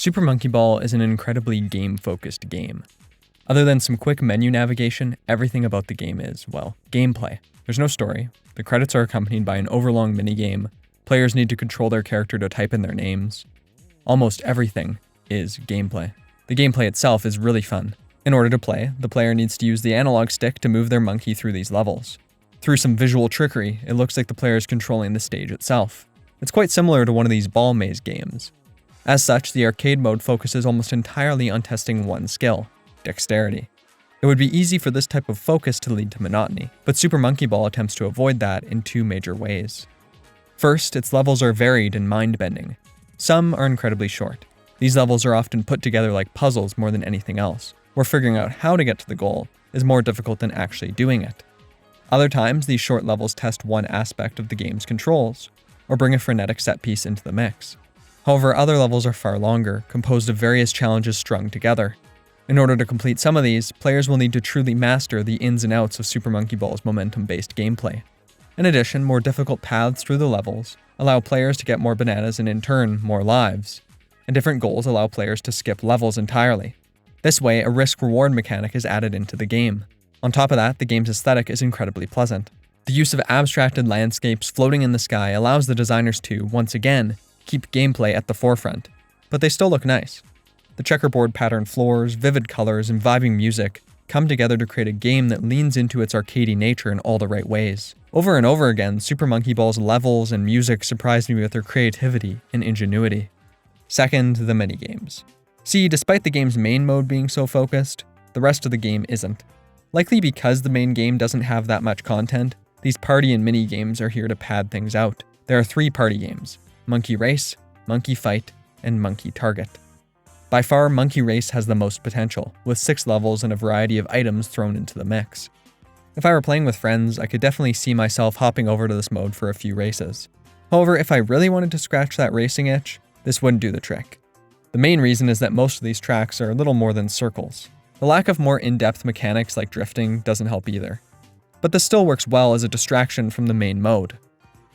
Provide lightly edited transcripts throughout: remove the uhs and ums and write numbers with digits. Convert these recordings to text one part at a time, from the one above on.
Super Monkey Ball is an incredibly game-focused game. Other than some quick menu navigation, everything about the game is, well, gameplay. There's no story, the credits are accompanied by an overlong minigame, players need to control their character to type in their names. Almost everything is gameplay. The gameplay itself is really fun. In order to play, the player needs to use the analog stick to move their monkey through these levels. Through some visual trickery, it looks like the player is controlling the stage itself. It's quite similar to one of these ball maze games. As such, the arcade mode focuses almost entirely on testing one skill, dexterity. It would be easy for this type of focus to lead to monotony, but Super Monkey Ball attempts to avoid that in two major ways. First, its levels are varied and mind-bending. Some are incredibly short. These levels are often put together like puzzles more than anything else, where figuring out how to get to the goal is more difficult than actually doing it. Other times, these short levels test one aspect of the game's controls, or bring a frenetic set piece into the mix. However, other levels are far longer, composed of various challenges strung together. In order to complete some of these, players will need to truly master the ins and outs of Super Monkey Ball's momentum-based gameplay. In addition, more difficult paths through the levels allow players to get more bananas and in turn, more lives. And different goals allow players to skip levels entirely. This way, a risk-reward mechanic is added into the game. On top of that, the game's aesthetic is incredibly pleasant. The use of abstracted landscapes floating in the sky allows the designers to, once again, keep gameplay at the forefront, but they still look nice. The checkerboard pattern floors, vivid colors, and vibing music come together to create a game that leans into its arcadey nature in all the right ways. Over and over again, Super Monkey Ball's levels and music surprised me with their creativity and ingenuity. Second, the minigames. See, despite the game's main mode being so focused, the rest of the game isn't. Likely because the main game doesn't have that much content, these party and mini-games are here to pad things out. There are 3 party games: Monkey Race, Monkey Fight, and Monkey Target. By far, Monkey Race has the most potential, with 6 levels and a variety of items thrown into the mix. If I were playing with friends, I could definitely see myself hopping over to this mode for a few races. However, if I really wanted to scratch that racing itch, this wouldn't do the trick. The main reason is that most of these tracks are little more than circles. The lack of more in-depth mechanics like drifting doesn't help either. But this still works well as a distraction from the main mode.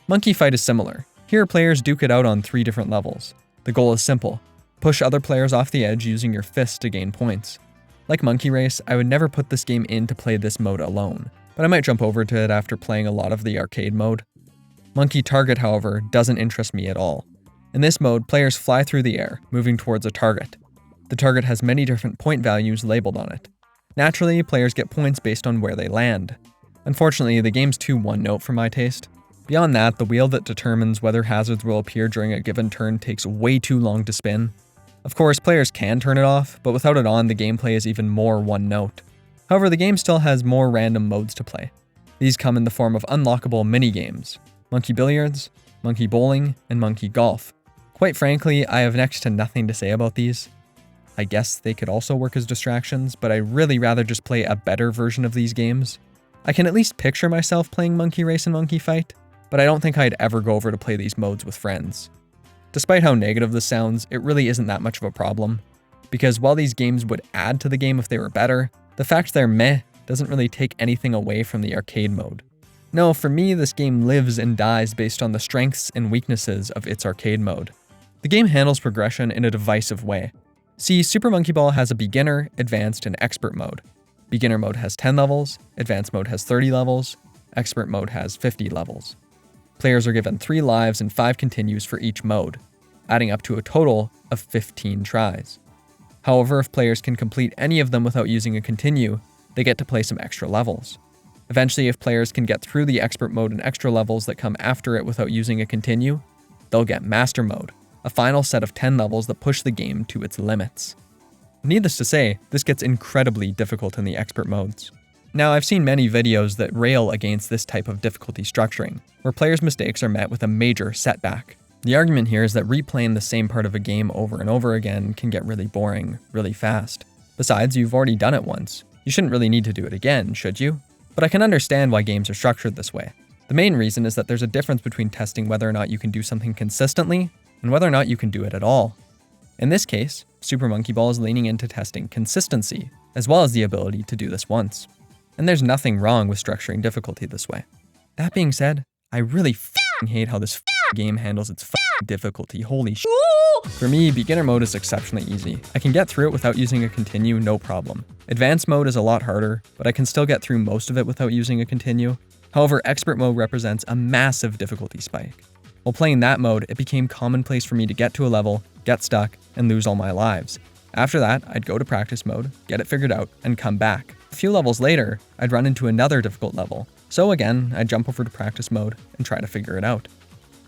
Monkey Fight is similar. Here, players duke it out on 3 different levels. The goal is simple: push other players off the edge using your fists to gain points. Like Monkey Race, I would never put this game in to play this mode alone, but I might jump over to it after playing a lot of the arcade mode. Monkey Target, however, doesn't interest me at all. In this mode, players fly through the air, moving towards a target. The target has many different point values labeled on it. Naturally, players get points based on where they land. Unfortunately, the game's too one-note for my taste. Beyond that, the wheel that determines whether hazards will appear during a given turn takes way too long to spin. Of course, players can turn it off, but without it on, the gameplay is even more one-note. However, the game still has more random modes to play. These come in the form of unlockable mini-games: Monkey Billiards, Monkey Bowling, and Monkey Golf. Quite frankly, I have next to nothing to say about these. I guess they could also work as distractions, but I'd really rather just play a better version of these games. I can at least picture myself playing Monkey Race and Monkey Fight, but I don't think I'd ever go over to play these modes with friends. Despite how negative this sounds, it really isn't that much of a problem, because while these games would add to the game if they were better, the fact they're meh doesn't really take anything away from the arcade mode. No, for me, this game lives and dies based on the strengths and weaknesses of its arcade mode. The game handles progression in a divisive way. See, Super Monkey Ball has a beginner, advanced, and expert mode. Beginner mode has 10 levels, advanced mode has 30 levels, expert mode has 50 levels. Players are given 3 lives and 5 continues for each mode, adding up to a total of 15 tries. However, if players can complete any of them without using a continue, they get to play some extra levels. Eventually, if players can get through the expert mode and extra levels that come after it without using a continue, they'll get master mode, a final set of 10 levels that push the game to its limits. Needless to say, this gets incredibly difficult in the expert modes. Now, I've seen many videos that rail against this type of difficulty structuring, where players' mistakes are met with a major setback. The argument here is that replaying the same part of a game over and over again can get really boring, really fast. Besides, you've already done it once. You shouldn't really need to do it again, should you? But I can understand why games are structured this way. The main reason is that there's a difference between testing whether or not you can do something consistently and whether or not you can do it at all. In this case, Super Monkey Ball is leaning into testing consistency, as well as the ability to do this once. And there's nothing wrong with structuring difficulty this way. That being said, I really hate how this game handles its difficulty. Holy shit. For me, beginner mode is exceptionally easy. I can get through it without using a continue, no problem. Advanced mode is a lot harder, but I can still get through most of it without using a continue. However, expert mode represents a massive difficulty spike. While playing that mode, it became commonplace for me to get to a level, get stuck, and lose all my lives. After that, I'd go to practice mode, get it figured out, and come back. A few levels later, I'd run into another difficult level. So again, I'd jump over to practice mode and try to figure it out.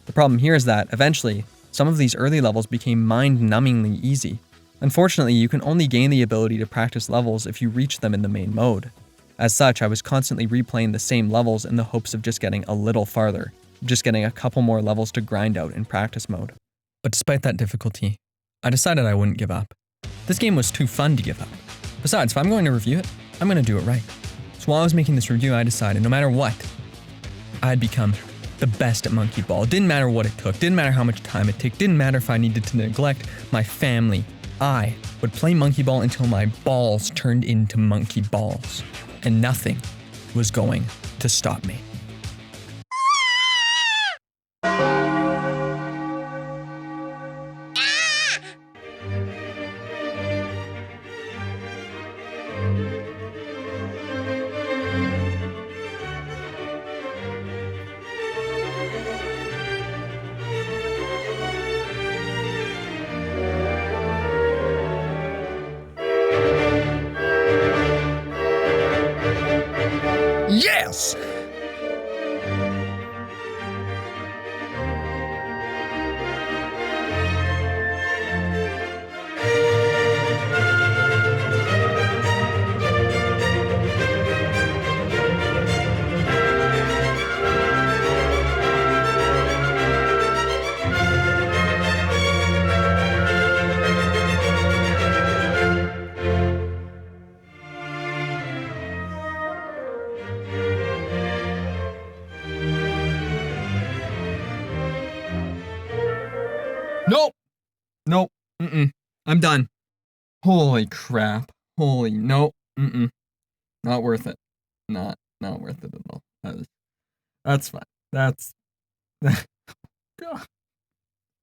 The problem here is that, eventually, some of these early levels became mind-numbingly easy. Unfortunately, you can only gain the ability to practice levels if you reach them in the main mode. As such, I was constantly replaying the same levels in the hopes of just getting a little farther, just getting a couple more levels to grind out in practice mode. But despite that difficulty, I decided I wouldn't give up. This game was too fun to give up. Besides, if I'm going to review it, I'm going to do it right. So while I was making this review, I decided no matter what, I'd become the best at Monkey Ball. It didn't matter what it took, didn't matter how much time it took, didn't matter if I needed to neglect my family. I would play Monkey Ball until my balls turned into monkey balls, and nothing was going to stop me. Yes! Nope. Nope. I'm done. Holy crap. Nope. Not worth it. Not worth it at all. That's fine. God.